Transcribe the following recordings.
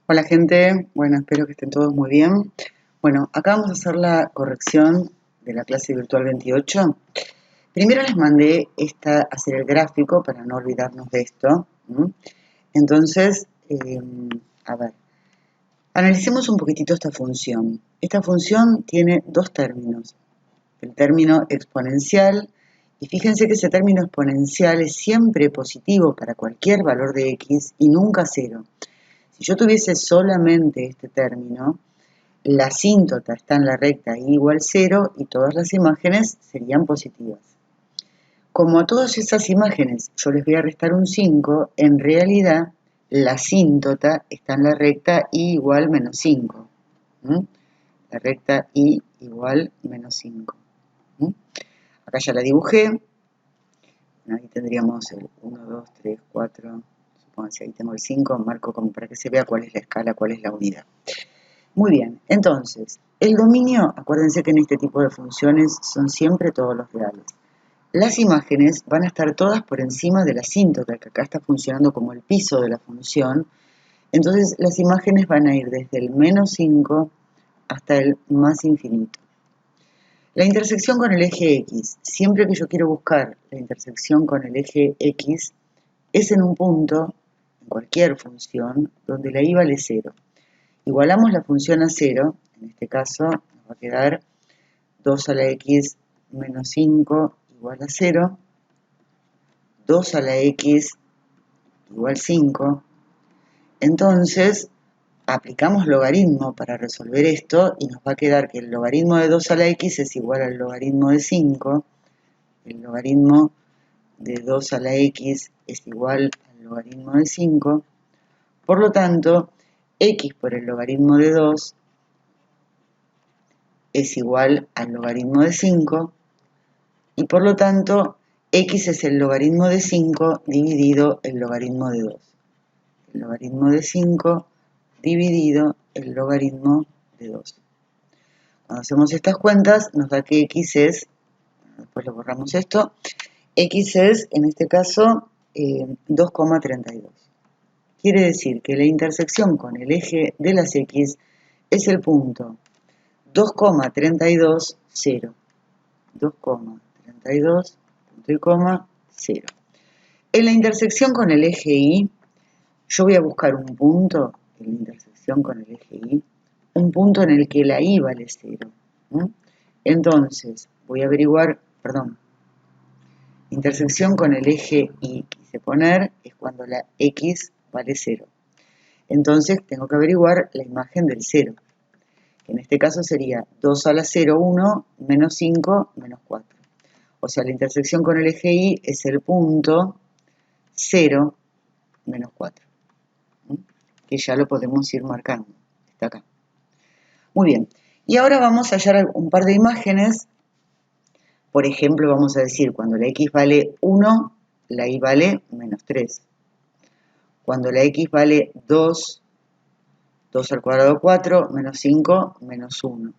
Hola gente, bueno, espero que estén todos muy bien. Bueno, acá vamos a hacer la corrección de la clase virtual 28. Primero les mandé hacer el gráfico para no olvidarnos de esto. Entonces, a ver, analicemos un poquitito esta función. Esta función tiene dos términos. El término exponencial, y fíjense que ese término exponencial es siempre positivo para cualquier valor de x y nunca cero. Si yo tuviese solamente este término, la asíntota está en la recta y igual 0 y todas las imágenes serían positivas. Como a todas esas imágenes yo les voy a restar un 5, en realidad la asíntota está en la recta y igual menos 5. La recta y igual menos 5. Acá ya la dibujé. Ahí tendríamos el 1, 2, 3, 4. Supónganse, ahí tengo el 5, marco como para que se vea cuál es la escala, cuál es la unidad. Muy bien, entonces, el dominio, acuérdense que en este tipo de funciones son siempre todos los reales. Las imágenes van a estar todas por encima de la asíntota, que acá está funcionando como el piso de la función. Entonces, las imágenes van a ir desde el menos 5 hasta el más infinito. La intersección con el eje X, siempre que yo quiero buscar la intersección con el eje X, es en un punto, en cualquier función, donde la y vale 0. Igualamos la función a 0, en este caso nos va a quedar 2 a la x menos 5 igual a 0, 2 a la x igual 5. Entonces, aplicamos logaritmo para resolver esto y nos va a quedar que el logaritmo de 2 a la x es igual al logaritmo de 5, el logaritmo de 2 a la x es igual al logaritmo de 5, por lo tanto, x por el logaritmo de 2 es igual al logaritmo de 5 y por lo tanto x es el logaritmo de 5 dividido el logaritmo de 2. El logaritmo de 5 dividido el logaritmo de 2. Cuando hacemos estas cuentas nos da que x es, después lo borramos esto, x es en este caso 2,32. Quiere decir que la intersección con el eje de las x es el punto 2,32, 0. 2,32, punto y coma, 0. En la intersección con el eje Y, yo voy a buscar un punto, en la intersección con el eje Y, un punto en el que la Y vale 0. Entonces, voy a averiguar, intersección con el eje Y, quise poner, es cuando la X vale 0. Entonces, tengo que averiguar la imagen del 0. Que en este caso sería 2 a la 0, 1, menos 5, menos 4. O sea, la intersección con el eje Y es el punto 0, menos 4. Que ya lo podemos ir marcando. Está acá. Muy bien. Y ahora vamos a hallar un par de imágenes. Por ejemplo, vamos a decir, cuando la X vale 1, la Y vale menos 3. Cuando la X vale 2, 2 al cuadrado 4, menos 5, menos 1.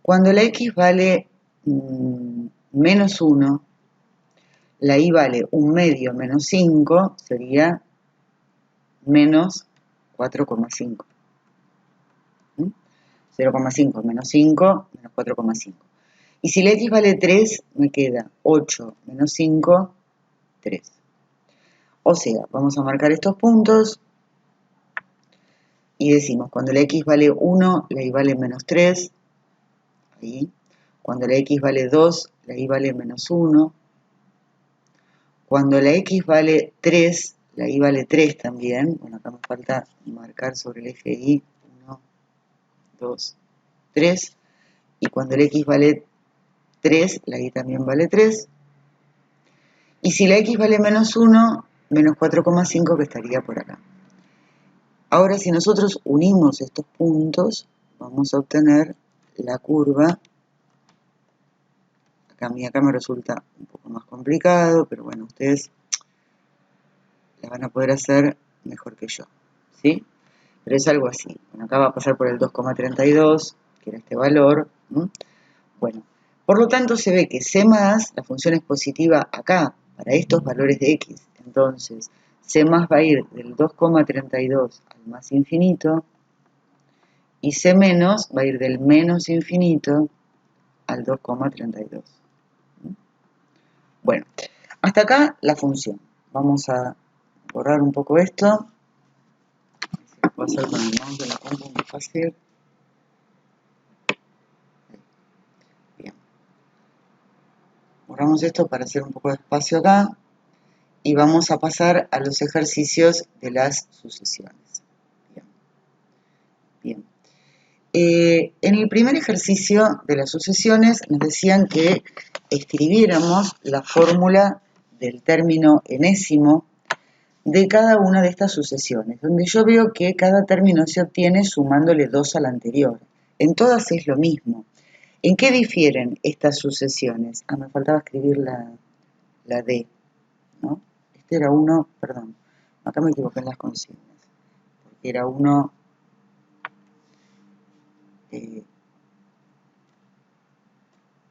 Cuando la X vale menos 1, la Y vale 1 medio menos 5, sería menos 4,5. 0,5 menos 5, menos 4,5. Y si la X vale 3, me queda 8 menos 5, 3. O sea, vamos a marcar estos puntos y decimos, cuando la X vale 1, la Y vale menos 3. Ahí. Cuando la X vale 2, la Y vale menos 1. Cuando la X vale 3, la Y vale 3 también. Bueno, acá me falta marcar sobre el eje Y. 1, 2, 3. Y cuando la X vale 3, la Y también vale 3. Y si la X vale menos 1, menos 4,5 que estaría por acá. Ahora, si nosotros unimos estos puntos, vamos a obtener la curva. Acá me resulta un poco más complicado, pero bueno, ustedes la van a poder hacer mejor que yo, ¿sí? Pero es algo así. Bueno, acá va a pasar por el 2,32, que era este valor. Bueno, por lo tanto se ve que C más, la función es positiva acá, para estos valores de X. Entonces, C más va a ir del 2,32 al más infinito y C menos va a ir del menos infinito al 2,32. Bueno, hasta acá la función. Vamos a borrar un poco esto. Lo puedo hacer con el mouse de la compu muy fácil. Bien. Borramos esto para hacer un poco de espacio acá. Y vamos a pasar a los ejercicios de las sucesiones. Bien. Bien. En el primer ejercicio de las sucesiones nos decían que escribiéramos la fórmula del término enésimo de cada una de estas sucesiones, donde yo veo que cada término se obtiene sumándole 2 al anterior. En todas es lo mismo. ¿En qué difieren estas sucesiones? Me faltaba escribir la D, ¿no? Este era uno, perdón, acá me equivoqué en las consignas, porque era uno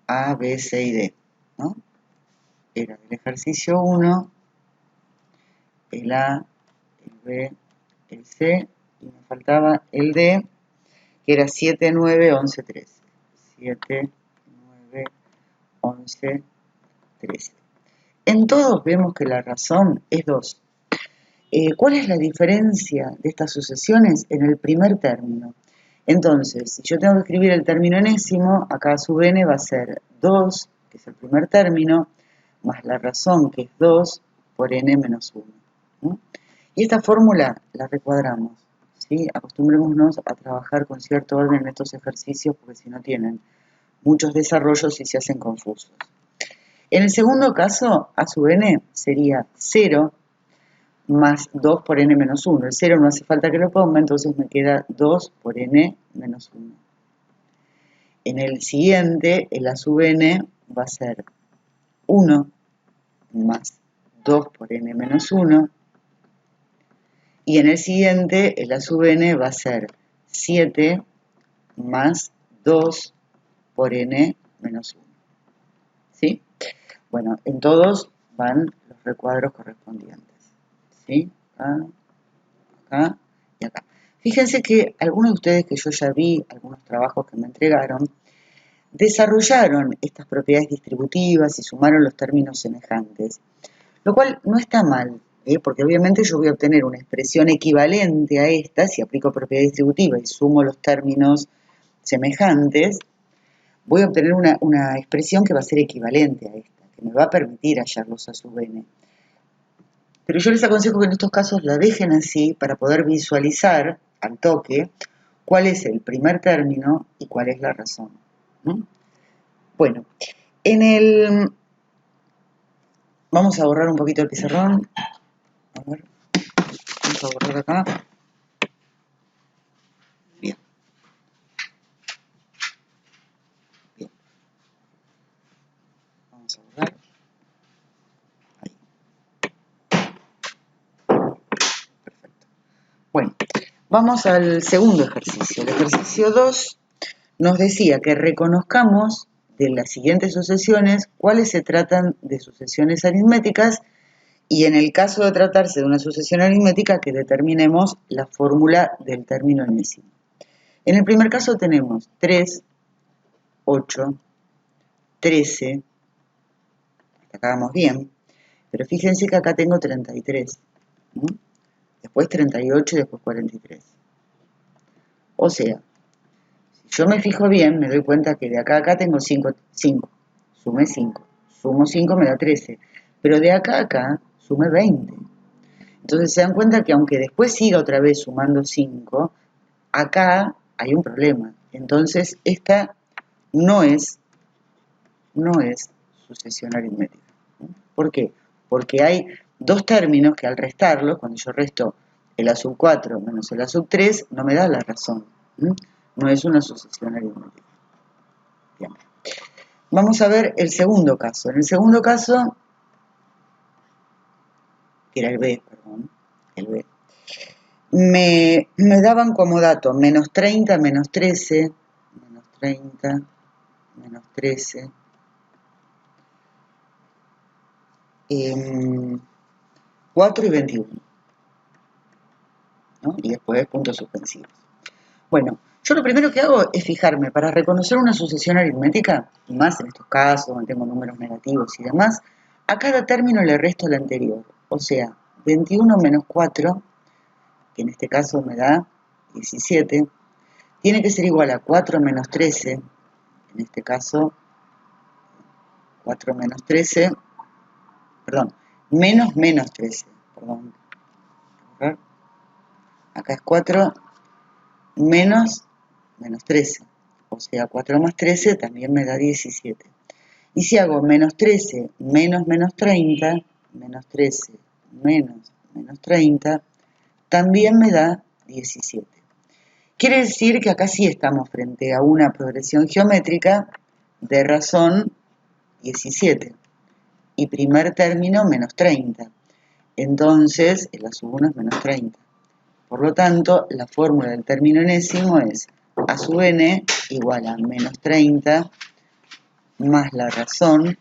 A, B, C y D, ¿no? Era el ejercicio 1, el A, el B, el C, y me faltaba el D, que era 7, 9, 11, 13. 7, 9, 11, 13. En todos vemos que la razón es 2. ¿Cuál es la diferencia de estas sucesiones? En el primer término. Entonces, si yo tengo que escribir el término enésimo, acá sub n va a ser 2, que es el primer término, más la razón, que es 2, por n menos 1. ¿No? Y esta fórmula la recuadramos. ¿Sí? Acostumbrémonos a trabajar con cierto orden en estos ejercicios, porque si no tienen muchos desarrollos y se hacen confusos. En el segundo caso, a sub n sería 0 más 2 por n menos 1. El 0 no hace falta que lo ponga, entonces me queda 2 por n menos 1. En el siguiente, el a sub n va a ser 1 más 2 por n menos 1. Y en el siguiente, el a sub n va a ser 7 más 2 por n menos 1. ¿Sí? Bueno, en todos van los recuadros correspondientes. ¿Sí? Acá y acá. Fíjense que algunos de ustedes que yo ya vi, algunos trabajos que me entregaron, desarrollaron estas propiedades distributivas y sumaron los términos semejantes, lo cual no está mal, porque obviamente yo voy a obtener una expresión equivalente a esta si aplico propiedad distributiva y sumo los términos semejantes, voy a obtener una expresión que va a ser equivalente a esta, que me va a permitir hallarlos a sub n. Pero yo les aconsejo que en estos casos la dejen así para poder visualizar al toque cuál es el primer término y cuál es la razón. ¿No? Bueno, vamos a borrar un poquito el pizarrón. A ver, vamos a borrar acá. Bien. Bien. Vamos a borrar. Ahí. Perfecto. Bueno, vamos al segundo ejercicio. El ejercicio 2 nos decía que reconozcamos de las siguientes sucesiones cuáles se tratan de sucesiones aritméticas y en el caso de tratarse de una sucesión aritmética que determinemos la fórmula del término enésimo. En el primer caso tenemos 3, 8, 13, hasta acá vamos bien, pero fíjense que acá tengo 33, ¿no? Después 38 y después 43. O sea, yo me fijo bien, me doy cuenta que de acá a acá tengo 5, sumé 5, sumo 5 me da 13, pero de acá a acá sumé 20. Entonces se dan cuenta que aunque después siga otra vez sumando 5, acá hay un problema. Entonces esta no es sucesión aritmética. ¿Por qué? Porque hay dos términos que al restarlos, cuando yo resto el a sub 4 menos el a sub 3, no me da la razón. No es una sucesión aritmética. Bien. Vamos a ver el segundo caso. En el segundo caso, que era el B, perdón, el B, me daban como dato menos 30, menos 13, menos 30, menos 13, 4 y 21. ¿no? Y después puntos suspensivos. Bueno, yo lo primero que hago es fijarme, para reconocer una sucesión aritmética, y más en estos casos donde tengo números negativos y demás, a cada término le resto el anterior. O sea, 21 menos 4, que en este caso me da 17, tiene que ser igual a 4 menos 13, en este caso 4 menos 13, perdón, menos 13, perdón. Acá es 4 menos 13, o sea, 4 más 13 también me da 17. Y si hago menos 13 menos 30, menos 13 menos 30, también me da 17. Quiere decir que acá sí estamos frente a una progresión geométrica de razón 17 y primer término menos 30. Entonces, el A sub 1 es menos 30. Por lo tanto, la fórmula del término enésimo es A sub n igual a menos 30 más la razón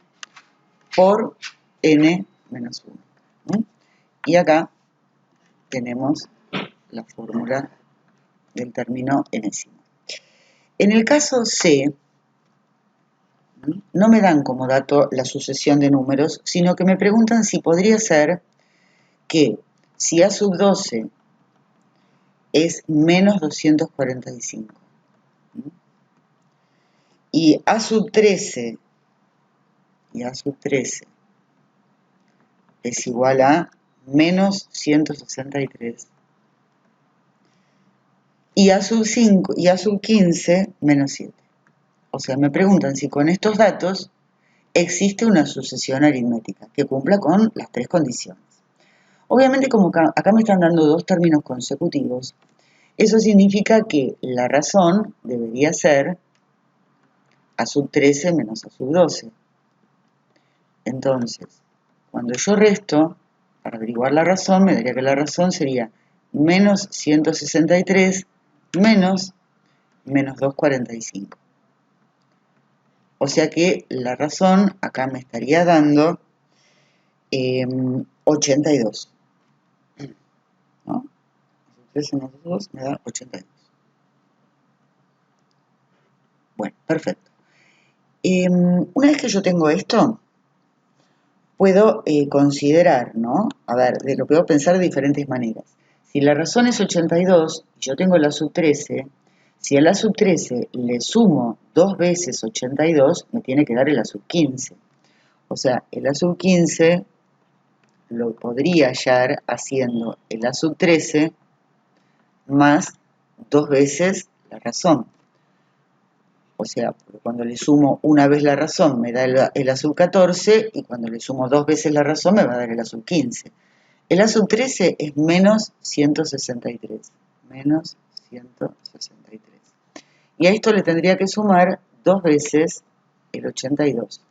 por n menos 1. ¿Mm? Y acá tenemos la fórmula del término enésimo. En el caso C, no me dan como dato la sucesión de números, sino que me preguntan si podría ser que si A sub 12 es menos 245 y A sub 13 es igual a menos 163 y A sub 5 y A sub 15 menos 7. O sea, me preguntan si con estos datos existe una sucesión aritmética que cumpla con las tres condiciones. Obviamente, como acá me están dando dos términos consecutivos, eso significa que la razón debería ser A sub 13 menos A sub 12. Entonces, cuando yo resto, para averiguar la razón, me daría que la razón sería menos 163 menos 245. O sea que la razón acá me estaría dando 82. ¿No? 13 más 2 me da 82. Bueno, perfecto. Una vez que yo tengo esto, puedo considerar, ¿no? A ver, lo puedo pensar de diferentes maneras. Si la razón es 82 y yo tengo la sub 13, si a la sub 13 le sumo 2 veces 82, me tiene que dar el A sub 15. O sea, el A sub 15 lo podría hallar haciendo el A sub 13 más 2 veces la razón. O sea, cuando le sumo una vez la razón me da el A sub 14 y cuando le sumo 2 veces la razón me va a dar el A sub 15. El A sub 13 es menos 163. Menos 163. Y a esto le tendría que sumar 2 veces el 82.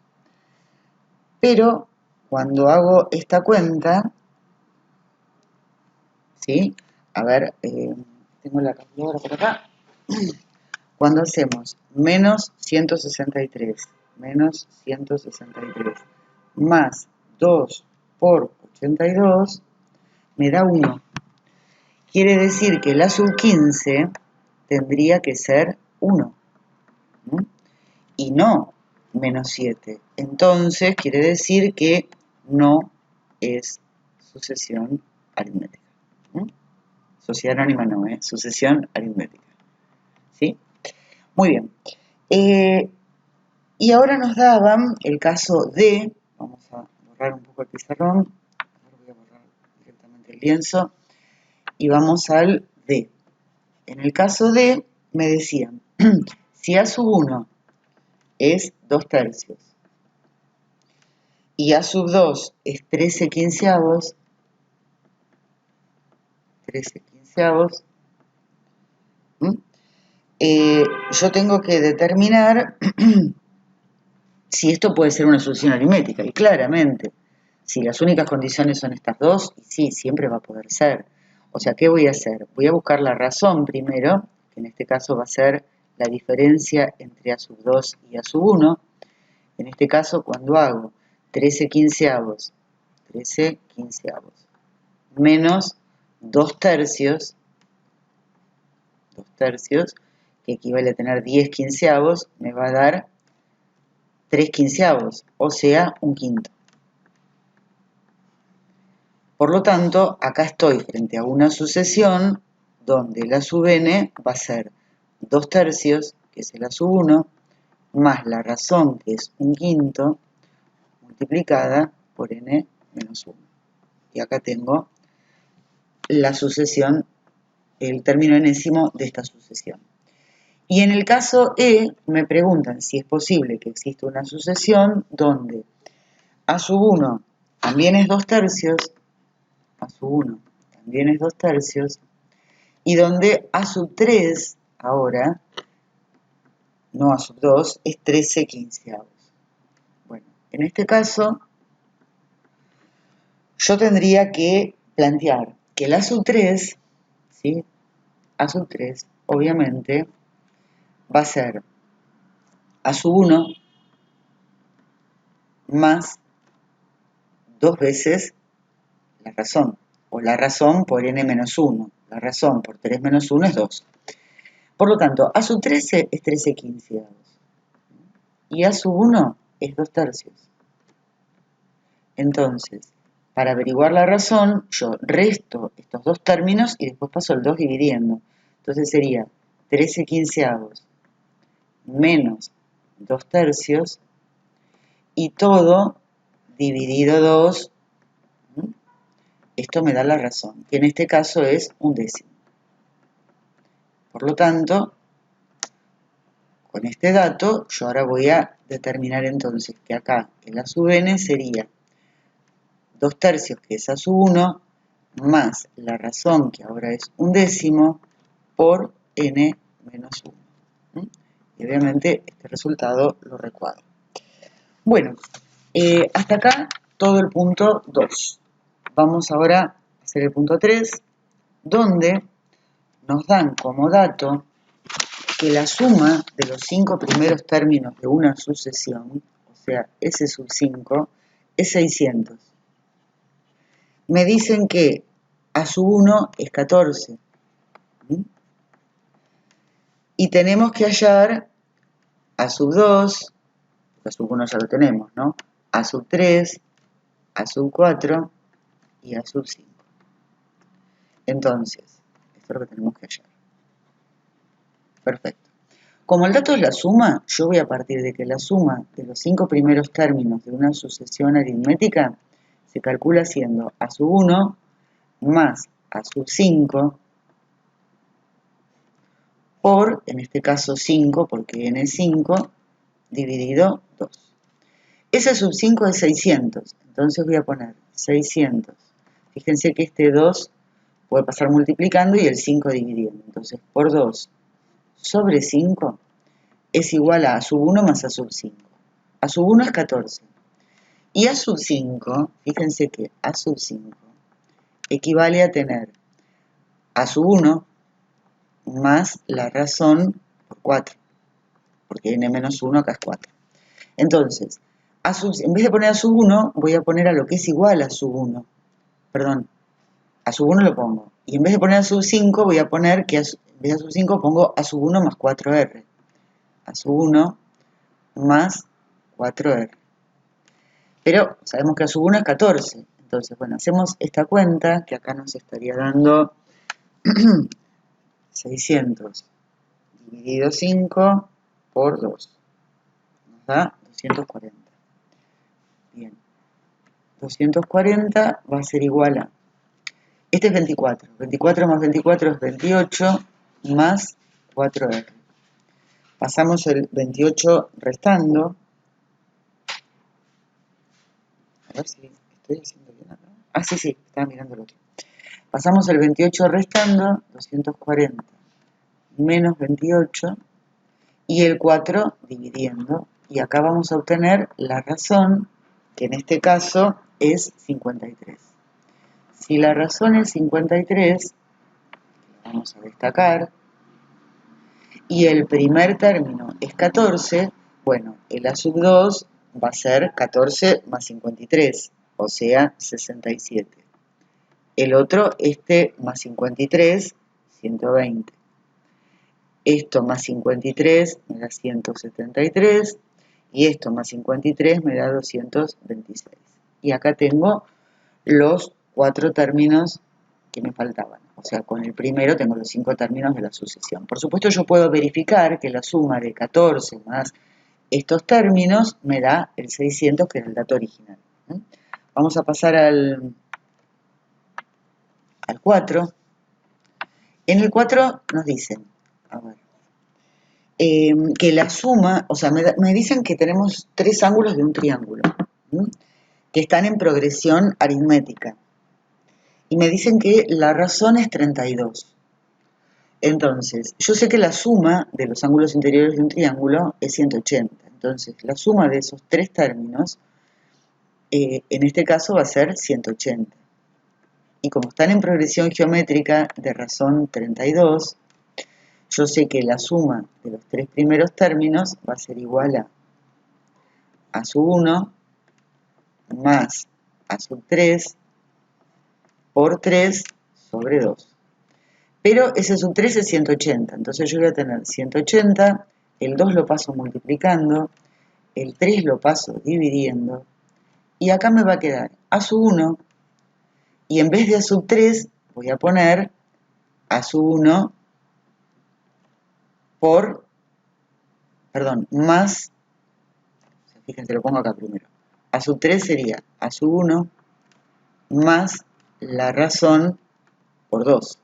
Pero cuando hago esta cuenta, ¿sí? A ver, tengo la calculadora por acá. Cuando hacemos menos 163 más 2 por 82 me da 1. Quiere decir que el A sub 15 tendría que ser 1. ¿Mm? Y no menos 7. Entonces quiere decir que no es sucesión aritmética. Sociedad anónima no, sucesión aritmética. ¿Sí? Muy bien. Y ahora nos daban el caso D. Vamos a borrar un poco el pizarrón. Ahora voy a borrar directamente el lienzo. Y vamos al D. En el caso D me decían, si A sub 1 es 2 tercios y A sub 2 es 13 quinceavos, yo tengo que determinar si esto puede ser una solución aritmética. Y claramente, si las únicas condiciones son estas dos, sí, siempre va a poder ser. O sea, ¿qué voy a hacer? Voy a buscar la razón primero, que en este caso va a ser la diferencia entre A sub 2 y A sub 1. En este caso, cuando hago 13 quinceavos menos 2 tercios, 2 tercios, que equivale a tener 10 quinceavos, me va a dar 3 quinceavos, o sea, un quinto. Por lo tanto, acá estoy frente a una sucesión donde la sub n va a ser 2 tercios, que es la sub 1, más la razón, que es un quinto, multiplicada por n menos 1. Y acá tengo la sucesión, el término enésimo de esta sucesión. Y en el caso E, me preguntan si es posible que exista una sucesión donde a sub 1 también es 2 tercios, a sub 1 también es 2 tercios, y donde a sub 3 ahora, no a sub 2, es 13 quinceavos. Bueno, en este caso, yo tendría que plantear que el a sub 3, ¿sí? A sub 3, obviamente, va a ser a sub 1 más 2 veces la razón, o la razón por n menos 1. La razón por 3 menos 1 es 2. Por lo tanto, a sub 13 es 13 quinceavos. Y a sub 1 es 2 tercios. Entonces, para averiguar la razón, yo resto estos dos términos y después paso el 2 dividiendo. Entonces sería 13 quinceavos menos 2 tercios y todo dividido 2. Esto me da la razón, que en este caso es un décimo. Por lo tanto, con este dato, yo ahora voy a determinar entonces que acá el a sub n sería 2 tercios, que es a sub 1, más la razón, que ahora es un décimo, por n menos 1. Y obviamente este resultado lo recuadro. Bueno, hasta acá todo el punto 2. Vamos ahora a hacer el punto 3, donde nos dan como dato que la suma de los 5 primeros términos de una sucesión, o sea, S sub 5, es 600. Me dicen que a sub 1 es 14. Y tenemos que hallar a sub 2, a sub 1 ya lo tenemos, ¿no? A sub 3, a sub 4 y a sub 5. Entonces, esto es lo que tenemos que hallar. Perfecto. Como el dato es la suma, yo voy a partir de que la suma de los 5 primeros términos de una sucesión aritmética se calcula siendo a sub 1 más a sub 5 por, en este caso 5, porque n es 5, dividido 2. Ese sub 5 es 600, entonces voy a poner 600. Fíjense que este 2 puede pasar multiplicando y el 5 dividiendo. Entonces, por 2 sobre 5 es igual a sub 1 más a sub 5. A sub 1 es 14. Y a sub 5, fíjense que a sub 5 equivale a tener a sub 1 más la razón por 4. Porque n menos 1 acá es 4. Entonces, en vez de poner a sub 1, voy a poner a lo que es igual a sub 1. Perdón, a sub 1 lo pongo. Y en vez de poner a sub 5, voy a poner que en vez de a sub 5 pongo a sub 1 más 4r. A sub 1 más 4r. Pero sabemos que a sub 1 es 14. Entonces, bueno, hacemos esta cuenta, que acá nos estaría dando 600 dividido 5 por 2. Nos da 240. Bien. 240 va a ser igual a... Este es 24. 24 más 24 es 28 más 4r. Pasamos el 28 restando. A ver si estoy haciendo bien acá. Ah, sí, estaba mirando el otro. Pasamos el 28 restando, 240 menos 28, y el 4 dividiendo. Y acá vamos a obtener la razón, que en este caso es 53. Si la razón es 53, vamos a destacar, y el primer término es 14, bueno, el a sub 2 va a ser 14 más 53, o sea, 67. El otro, este más 53, 120. esto más 53 me da 173, y esto más 53 me da 226. Y acá tengo los 4 términos que me faltaban. O sea, con el primero tengo los 5 términos de la sucesión. Por supuesto, yo puedo verificar que la suma de 14 más estos términos me da el 600, que era el dato original. Vamos a pasar al 4. En el 4 nos dicen, a ver, que la suma, o sea, me dicen que tenemos 3 ángulos de un triángulo, que están en progresión aritmética. Y me dicen que la razón es 32. Entonces, yo sé que la suma de los ángulos interiores de un triángulo es 180. Entonces, la suma de esos 3 términos, en este caso va a ser 180. Y como están en progresión geométrica de razón 32, yo sé que la suma de los 3 primeros términos va a ser igual a sub 1 más a sub 3 por 3 sobre 2. Pero ese sub 3 es 180, entonces yo voy a tener 180, el 2 lo paso multiplicando, el 3 lo paso dividiendo, y acá me va a quedar a sub 1, y en vez de a sub 3 voy a poner a sub 1 por, más, fíjense, lo pongo acá primero, a sub 3 sería a sub 1 más la razón por 2.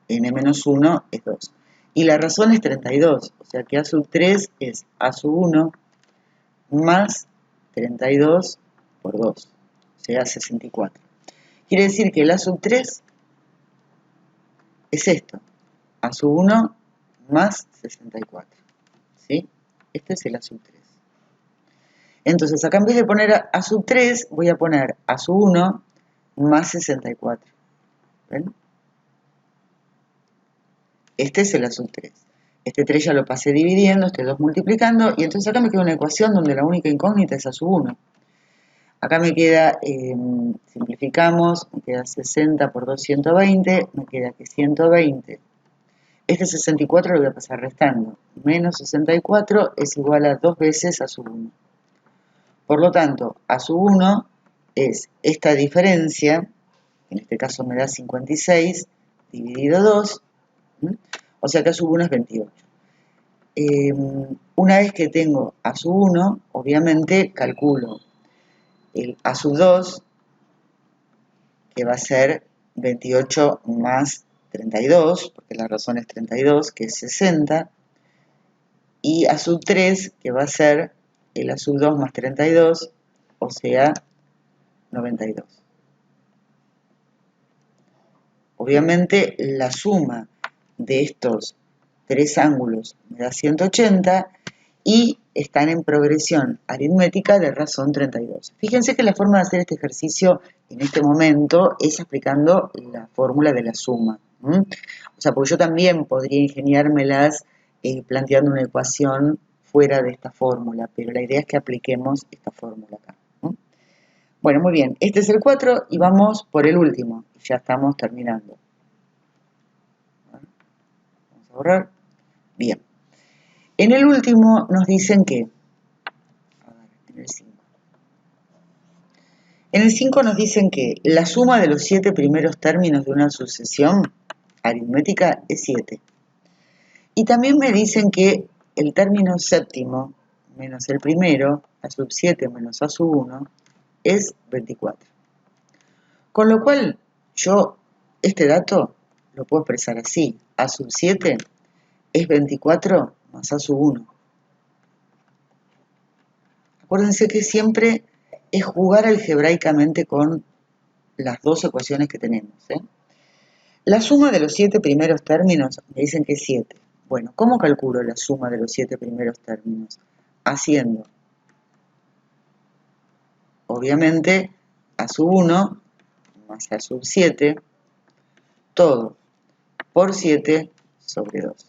N menos 1 es 2. Y la razón es 32, o sea que a sub 3 es a sub 1 más 32 por 2, o sea 64. Quiere decir que el a sub 3 es esto, a sub 1 más 64. ¿Sí? Este es el a sub 3. Entonces acá en vez de poner a sub 3, voy a poner a sub 1 más 64. ¿Ven? Este es el a sub 3. Este 3 ya lo pasé dividiendo, este 2 multiplicando, y entonces acá me queda una ecuación donde la única incógnita es a sub 1. Acá me queda, simplificamos, me queda 60 por 2, 120, me queda que 120. Este 64 lo voy a pasar restando. Menos 64 es igual a 2 veces a sub 1. Por lo tanto, a sub 1 es esta diferencia, en este caso me da 56, dividido 2, o sea que a sub 1 es 28. Una vez que tengo a sub 1, obviamente calculo el a sub 2, que va a ser 28 más 32, porque la razón es 32, que es 60, y a sub 3, que va a ser el a sub 2 más 32, o sea, 92. Obviamente la suma de estos 3 ángulos me da 180 y están en progresión aritmética de razón 32. Fíjense que la forma de hacer este ejercicio en este momento es aplicando la fórmula de la suma. O sea, porque yo también podría ingeniármelas planteando una ecuación fuera de esta fórmula, pero la idea es que apliquemos esta fórmula acá. Bueno, muy bien, este es el 4 y vamos por el último. Ya estamos terminando. Vamos a borrar. Bien. En el último nos dicen que, a ver, en el 5. En el 5 nos dicen que la suma de los 7 primeros términos de una sucesión aritmética es 7. Y también me dicen que el término séptimo menos el primero, a sub 7 menos a sub 1, es 24. Con lo cual, yo este dato lo puedo expresar así. A sub 7 es 24 más a sub 1. Acuérdense que siempre es jugar algebraicamente con las dos ecuaciones que tenemos. La suma de los 7 primeros términos me dicen que es 7. Bueno, ¿cómo calculo la suma de los 7 primeros términos? Haciendo, obviamente, a sub 1 más a sub 7, todo por 7 sobre 2.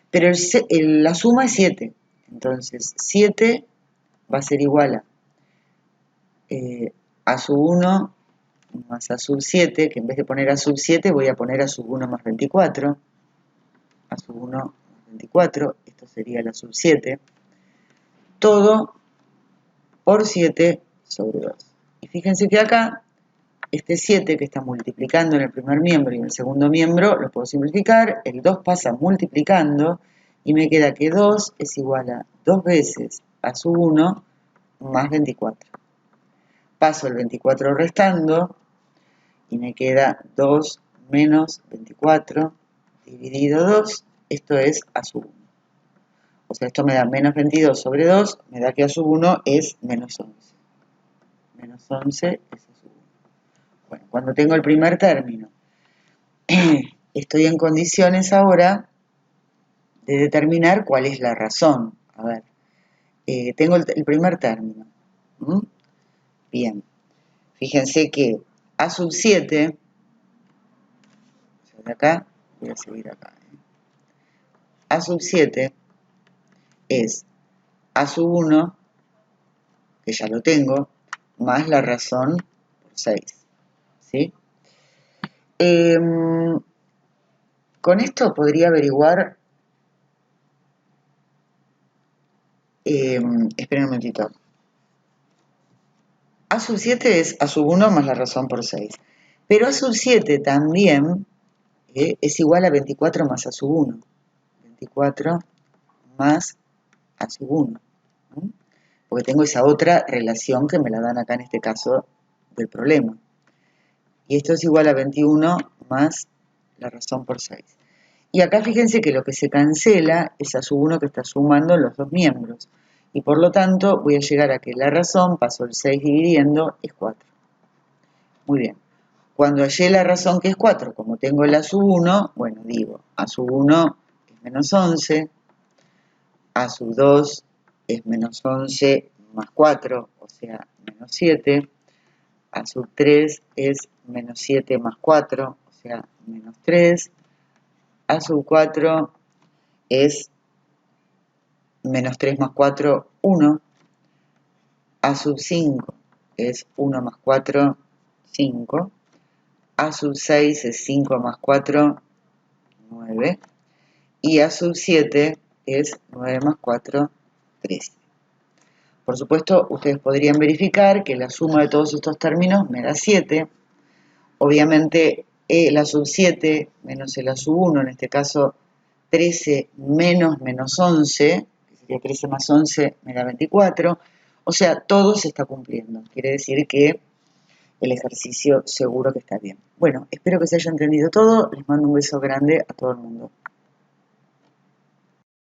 Pero la suma es 7, entonces 7 va a ser igual a sub 1 más a sub 7, que en vez de poner a sub 7 voy a poner a sub 1 más 24, a sub 1 más 24, esto sería la sub 7, todo por 7 sobre 2. Y fíjense que acá, este 7 que está multiplicando en el primer miembro y en el segundo miembro, lo puedo simplificar, el 2 pasa multiplicando y me queda que 2 es igual a 2 veces a sub 1 más 24. Paso el 24 restando y me queda 2 menos 24 dividido 2, esto es a sub 1. O sea, esto me da menos 22 sobre 2, me da que a sub 1 es menos 11. Menos 11 es a sub 1. Bueno, cuando tengo el primer término, estoy en condiciones ahora de determinar cuál es la razón. A ver, tengo el primer término. Bien, fíjense que a sub 7, o sea, de acá, voy a seguir acá. A sub 7 es a sub 1, que ya lo tengo, más la razón por 6. ¿Sí? Con esto podría averiguar, esperen un momentito. A sub 7 es a sub 1 más la razón por 6. Pero a sub 7 también es igual a 24 más a sub 1. 24 más a sub 1. Porque tengo esa otra relación que me la dan acá en este caso del problema. Y esto es igual a 21 más la razón por 6. Y acá fíjense que lo que se cancela es a sub 1 que está sumando los dos miembros. Y por lo tanto voy a llegar a que la razón, paso el 6 dividiendo, es 4. Muy bien. Cuando hallé la razón que es 4, como tengo la sub 1, bueno, digo, a sub 1 es menos 11, a sub 2 es menos 11 más 4, o sea, menos 7, a sub 3 es menos 7 más 4, o sea, menos 3, a sub 4 es menos 3 más 4, 1, a sub 5 es 1 más 4, 5, a sub 6 es 5 más 4, 9, y a sub 7 es 9 más 4, 13. Por supuesto, ustedes podrían verificar que la suma de todos estos términos me da 7. Obviamente, la sub 7 menos el a sub 1, en este caso 13 menos menos 11, que sería 13 más 11 me da 24. O sea, todo se está cumpliendo. Quiere decir que el ejercicio seguro que está bien. Bueno, espero que se haya entendido todo. Les mando un beso grande a todo el mundo.